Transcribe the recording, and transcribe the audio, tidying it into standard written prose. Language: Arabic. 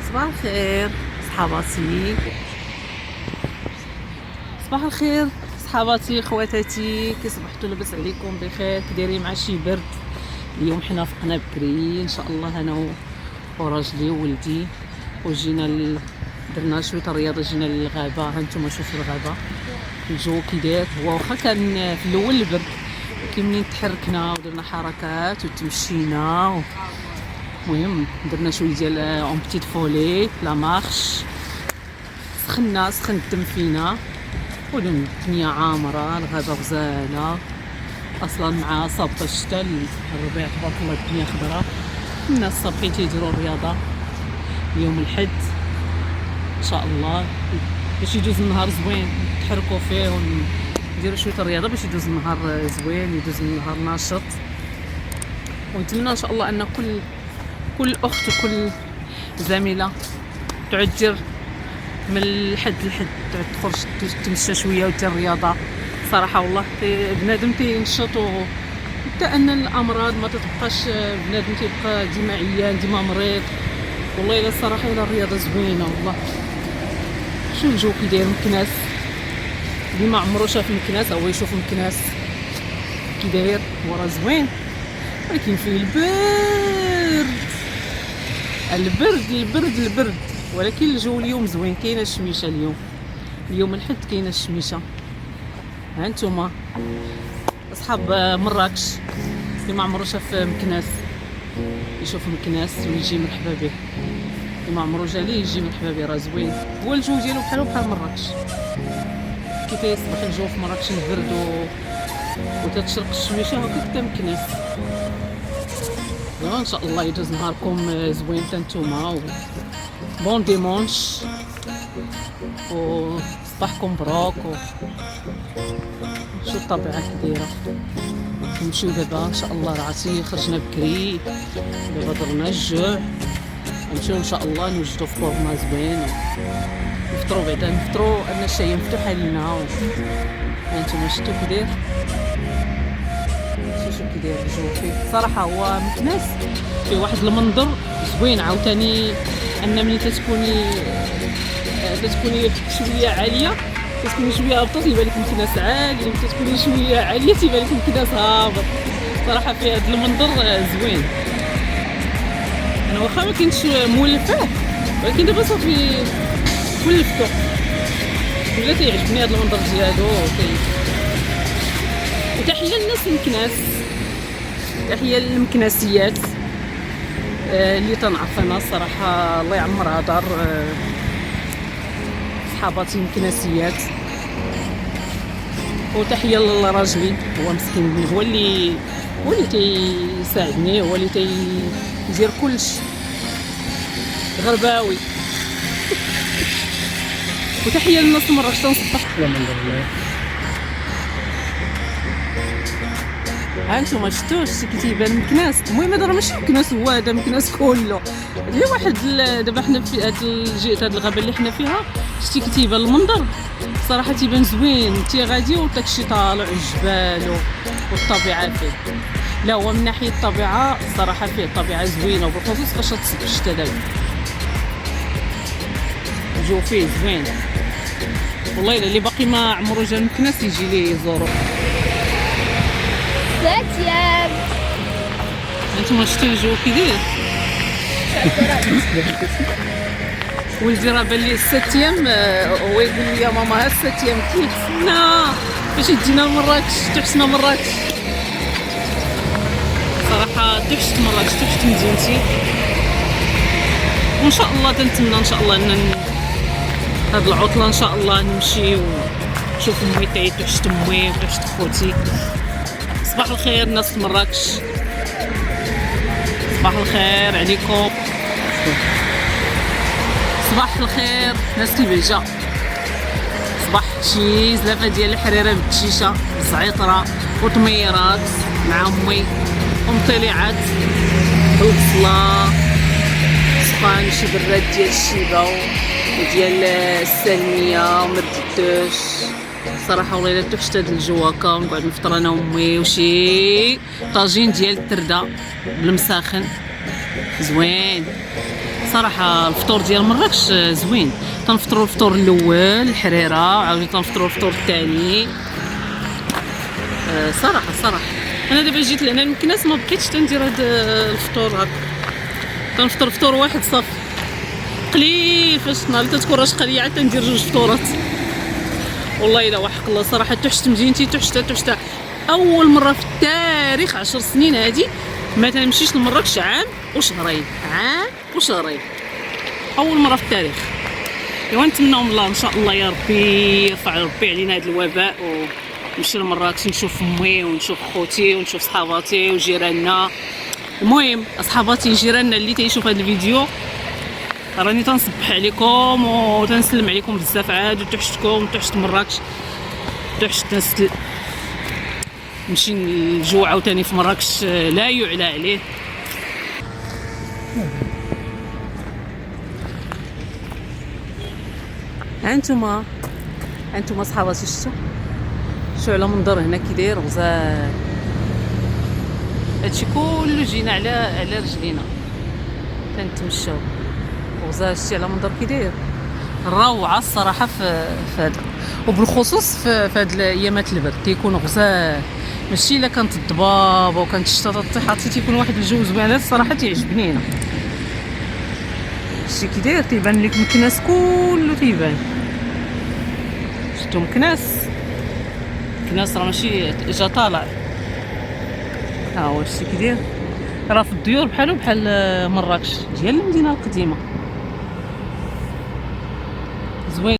صباح الخير صحاباتي، صباح الخير صحاباتي خواتاتي، كي صبحتوا لاباس عليكم بخير؟ كدايرين مع شي برد؟ اليوم حنا فقنا بكري ان شاء الله، انا وراجلي وولدي، وجينا درنا شويه الرياضه، جينا للغابه. ها نتوما شوفوا الغابه الجو كي داير. هو واخا كان في الاول البرد، كي منين تحركنا ودرنا حركات وتمشينا المهم درنا شويه ديال اون بتيت فولي لا مارش، سخن الدم فينا، والدنيا عامره، الغابه غزاله اصلا مع صابطه الشتاء، الربيع تبارك الله الدنيا خضراء. الناس صافي تيديروا الرياضه اليوم الحد ان شاء الله، باش يدوز النهار زوين نتحركوا فيه ونديروا شويه الرياضه باش يدوز النهار زوين، يدوز النهار ناشط. ونتمنى ان شاء الله ان كل اخت وكل زميله تعود دير من الحد لحد، تعود تخرج تمشى شويه ودير الرياضه. صراحه والله بنادم تينشط، حتى ان الامراض ما تتبقاش بنادم تيبقى ديما عيان ديما مريض. والله الا الصراحه الا الرياضه زوينه والله. شو الجو كي داير مكناس، اللي ما عمرو شاف مكناس هو يشوف مكناس كي داير، هو راه زوين، ولكن فيه البرد، ولكن الجو اليوم زوين، كاينه الشميشه اليوم الحد كاينه الشميشه. ها نتوما اصحاب مراكش اللي ما عمرو شاف مكناس يشوف مكناس ويجي مرحبا به، اللي ما عمرو جا ليه يجي مرحبا به، راه زوين. هو الجو ديالو بحال مراكش، كي تيصبح الجو في مراكش البرد وتتشرق الشميشه هكا حتى مكناس. ان شاء الله يدوز نهاركم زوين حتى نتوما، بون ديمونش وصباحكم بروك. شو الطبيعه كي دايره. نمشيو دابا ان شاء الله، راسي خرجنا بكري دابا درنا الجوع، نمشيو ان شاء الله نوجدوا فطورنا زوين نفطروا، بعدا نفطروا ان الشاي مفتوحه لينا. ها نتوما شفتوا كي داير، شوفوا كي داير الجو فيه. صراحه هو مكناس فيه واحد المنظر زوين عاوتاني، ان ملي تتكوني شويه عاليه تكوني شويه هابطه تيبان لك مكناس عالي، تكوني شويه عاليه تيبان لك مكناس هابط. صراحه فيه هذا المنظر زوين. انا واخا ما كنتش مولفاه، ولكن دابا صافي ولفتو، ولا تيعجبني هذا المنظر ديالو. وتحيه للناس المكناس، تحيه للمكناسيات اللي تنعرف انا الصراحه، الله يعمرها دار صحاباتي مكناسيات. وتحيه لراجلي، هو مسكين هو اللي تيساعدني، هو اللي تيدير كلشي، غرباوي. وتحيه للناس مراكش تنصبح. ها نتوما شفتوش كي تيبان مكناس، المهم هذا راه ماشي مكناس، هو هذا مكناس كله. غير واحد دابا حنا في هاد الغابه اللي حنا فيها، شتي كي تيبان المنظر صراحه تيبان زوين، انت غادي وداكشي طالع الجبال والطبيعه فيه. لا هو من ناحيه الطبيعه صراحه فيه الطبيعه زوينه، وبالخصوص فاش تصب الشتا دابا الجو فيه زوين. والله الا اللي باقي ما عمرو جا مكناس يجي ليه يزورو. ساتيام انتما شفتوا الجو كي داير. ولدي راه بان ليه 6 ايام، هو يقول لي يا ماما ها 6 ايام كيتسنى باش يدينا لمراكش. تحسنا مراكش صراحه، تحشت مراكش، تحشت مدينتي. وان شاء الله تنتمنى ان شاء الله ان هاد العطله ان شاء الله نمشي ونشوف امي تاعي، تحشت امي وتحشت خوتي. صباح الخير ناس مراكش، صباح الخير عليكم، صباح الخير ناس البلجة، صباح شي زلافه ديال الحريره بالتشيشه الزعيطره وطميرات مع امي ومطلعات بالبصله سخان، شي براد ديال الشيبه وديال السلميه ومردتوش. صراحه والله الا تحشت هاد الجو هكا، ونقعد نفطر انا وامي وشي طاجين ديال الترده بالمساخن زوين. صراحه الفطور ديال مراكش زوين. تنفطروا الفطور الاول الحريره، وعاوتاني تنفطروا الفطور الثاني. صراحه انا دابا جيت لهنا لمكناس ما بقيتش تندير هاد الفطور هكا، تنفطر فطور واحد صافي. قليل فاش نهار تتكون راشقه ليا عاد تندير جوج فطورات. والله الا وحق الله صراحه تحت مدينتي، تحت اول مره في التاريخ 10 سنين هادي ما تنمشيش لمراكش عام وشهرين، اول مره في التاريخ. ايوا نتمناو من الله ان شاء الله يا ربي يرفع ربي علينا هذا الوباء، ونمشي لمراكش نشوف امي ونشوف خوتي ونشوف صحاباتي وجيراننا. المهم اصحاباتي جيراننا اللي تيشوف هذا الفيديو، راني تنصبح عليكم وتنسلم عليكم بزاف عاد، وتحشتكم تحشت مراكش، تحشت نمشي الجو عاوتاني في مراكش لا يعلى عليه. هانتوما صحاباتي شتو على منظر هنا كي داير غزال. هادشي كله جينا على رجلينا تنتمشاو غزال. شتي على منظر كي داير روعه الصراحه في هذا، وبالخصوص في هاد الايامات البرد تيكون غزال. ماشي الا كانت الضبابه وكانت الشتا تطيح تيكون واحد الجو زوين. الصراحه تيعجبني هنا. شتي كي داير تيبان لك مكناس كله تيبان. شفتو مكناس راه ماشي جا طالع. ها هو شتي كي داير، راه في الديور بحال مراكش ديال المدينه القديمه. زوين.